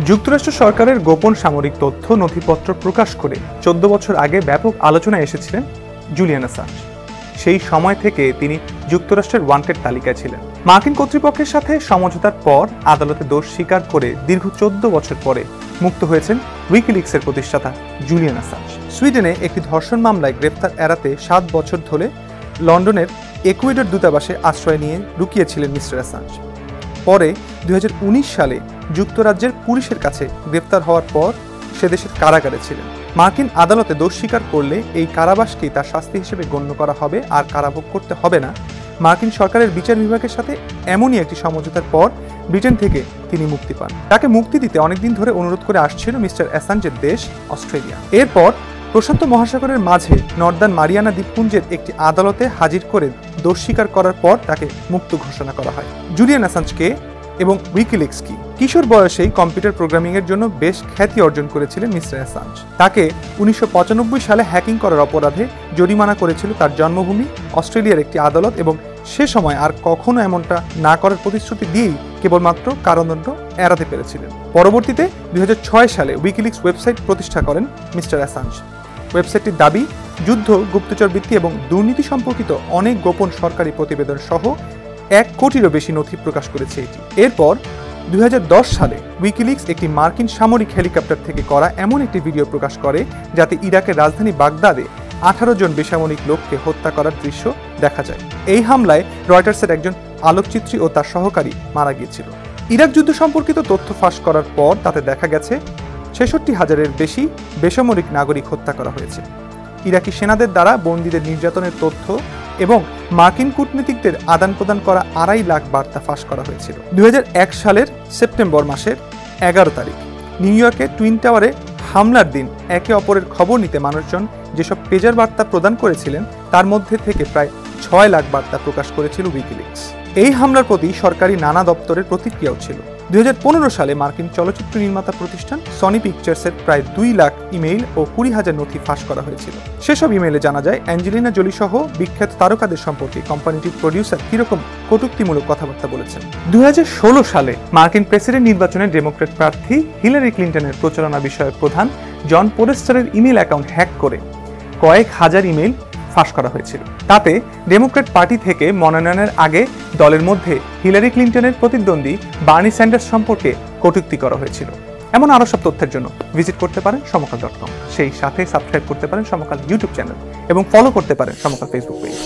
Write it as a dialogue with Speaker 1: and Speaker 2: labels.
Speaker 1: যুক্তরাষ্ট্র সরকারের গোপন সামরিক তথ্য নথিপত্র প্রকাশ করে 14 বছর আগে ব্যাপক আলোচনায় এসেছিলেন জুলিয়ান অ্যাসাঞ্জ। সেই সময় থেকে তিনি যুক্তরাষ্ট্রের ওয়ান্টেড তালিকায় ছিলেন। মার্কিন কর্তৃপক্ষের সাথে সমঝোতার পর আদালতে দোষ স্বীকার করে দীর্ঘ 14 বছর পরে মুক্ত হয়েছেন উইকিলিক্সের প্রতিষ্ঠাতা জুলিয়ান অ্যাসাঞ্জ। সুইডেনে একটি ধর্ষণ মামলায় গ্রেফতার এড়াতে 7 বছর ধরে লন্ডনের ইকুয়েডর দূতাবাসে আশ্রয় নিয়ে লুকিয়েছিলেন মিস্টার অ্যাসাঞ্জ। পরে 2019 সালে যুক্তরাজ্যের পুলিশের কাছে গ্রেফতার হওয়ার পর সে দেশের কারাগারে ছিলেন। মার্কিন আদালতে দোষ স্বীকার করলে এই কারাবাসকেই তার শাস্তি হিসেবে গণ্য করা হবে আর কারাভোগ করতে হবে না। মার্কিন সরকারের বিচার বিভাগের সাথে এমনই একটি সমঝোতার পর ব্রিটেন থেকে তিনি মুক্তি পান। তাকে মুক্তি দিতে অনেকদিন ধরে অনুরোধ করে আসছিল মিস্টার অ্যাসাঞ্জের দেশ অস্ট্রেলিয়া। এরপর প্রশান্ত মহাসাগরের মাঝে নর্দার্ন মারিয়ানা দ্বীপপুঞ্জের একটি আদালতে হাজির করে দোষ স্বীকার করার পর তাকে মুক্ত ঘোষণা করা হয়। জুলিয়ান অ্যাসাঞ্জকে এবং উইকিলিক্স কি কিশোর বয়সেই কম্পিউটার প্রোগ্রামিং এর জন্য বেশ খ্যাতি অর্জন করেছিলেন মিস্টার অ্যাসাঞ্জ। তাকে 1995 সালে হ্যাকিং করার অপরাধে জরিমানা করেছিল তার জন্মভূমি অস্ট্রেলিয়ার একটি আদালত, এবং সে সময় আর কখনো এমনটা না করার প্রতিশ্রুতি দিয়েই কেবলমাত্র কারাদণ্ড এড়াতে পেরেছিলেন। পরবর্তীতে 2006 সালে উইকিলিক্স ওয়েবসাইট প্রতিষ্ঠা করেন মিস্টার অ্যাসাঞ্জ। ওয়েবসাইটটির দাবি, যুদ্ধ, গুপ্তচরবৃত্তি এবং দুর্নীতি সম্পর্কিত অনেক গোপন সরকারি প্রতিবেদন সহ 1 কোটিরও বেশি নথি প্রকাশ করেছে এটি। এরপর 2010 সালে উইকিলিক্স একটি মার্কিন সামরিক হেলিকপ্টার থেকে করা এমন একটি ভিডিও প্রকাশ করে যাতে ইরাকের রাজধানী বাগদাদে 18 জন বেসামরিক লোককে হত্যা করার দৃশ্য দেখা যায়। এই হামলায় রয়টার্সের একজন আলোকচিত্রী ও তার সহকারী মারা গিয়েছিল। ইরাক যুদ্ধ সম্পর্কিত তথ্য ফাঁস করার পর তাতে দেখা গেছে 66,000-এর বেশি বেসামরিক নাগরিক হত্যা করা হয়েছে। ইরাকি সেনাদের দ্বারা বন্দীদের নির্যাতনের তথ্য এবং মার্কিন কূটনীতিকদের আদান প্রদান করা 2.5 লাখ বার্তা ফাঁস করা হয়েছিল। 2001 সালের সেপ্টেম্বর মাসের 11 তারিখ নিউ ইয়র্কের টুইন টাওয়ারে হামলার দিন একে অপরের খবর নিতে মানুষজন যেসব পেজার বার্তা প্রদান করেছিলেন তার মধ্যে থেকে প্রায় 6 লাখ বার্তা প্রকাশ করেছিল উইকিলিক্স। এই হামলার প্রতি সরকারি নানা দপ্তরের প্রতিক্রিয়াও ছিল। 2015 সালে মার্কিন চলচ্চিত্র নির্মাতা প্রতিষ্ঠান সনি পিকচার্সের প্রায় 2 লাখ ইমেইল ও 20,000 নথি ফাঁস করা হয়েছিল। সেসব ইমেইলে জানা যায় অ্যাঞ্জেলিনা জোলি সহ বিখ্যাত তারকাদের সম্পর্কে কোম্পানিটির প্রডিউসার কিরকম কটূক্তিমূলক কথাবার্তা বলেছেন। 2016 সালে মার্কিন প্রেসিডেন্ট নির্বাচনে ডেমোক্র্যাট প্রার্থী হিলারি ক্লিন্টনের প্রচারণা বিষয়ক প্রধান জন পোডেস্টারের ইমেইল অ্যাকাউন্ট হ্যাক করে কয়েক হাজার ইমেইল ফাঁস করা হয়েছিল। তাতে ডেমোক্র্যাট পার্টি থেকে মনোনয়নের আগে দলের মধ্যে হিলারি ক্লিন্টনের প্রতিদ্বন্দ্বী বার্নি স্যান্ডার্স সম্পর্কে কটূক্তি করা হয়েছিল। এমন আরও সব তথ্যের জন্য ভিজিট করতে পারেন সমকাল.com। সেই সাথে সাবস্ক্রাইব করতে পারেন সমকাল ইউটিউব চ্যানেল এবং ফলো করতে পারেন সমকাল ফেসবুক পেজ।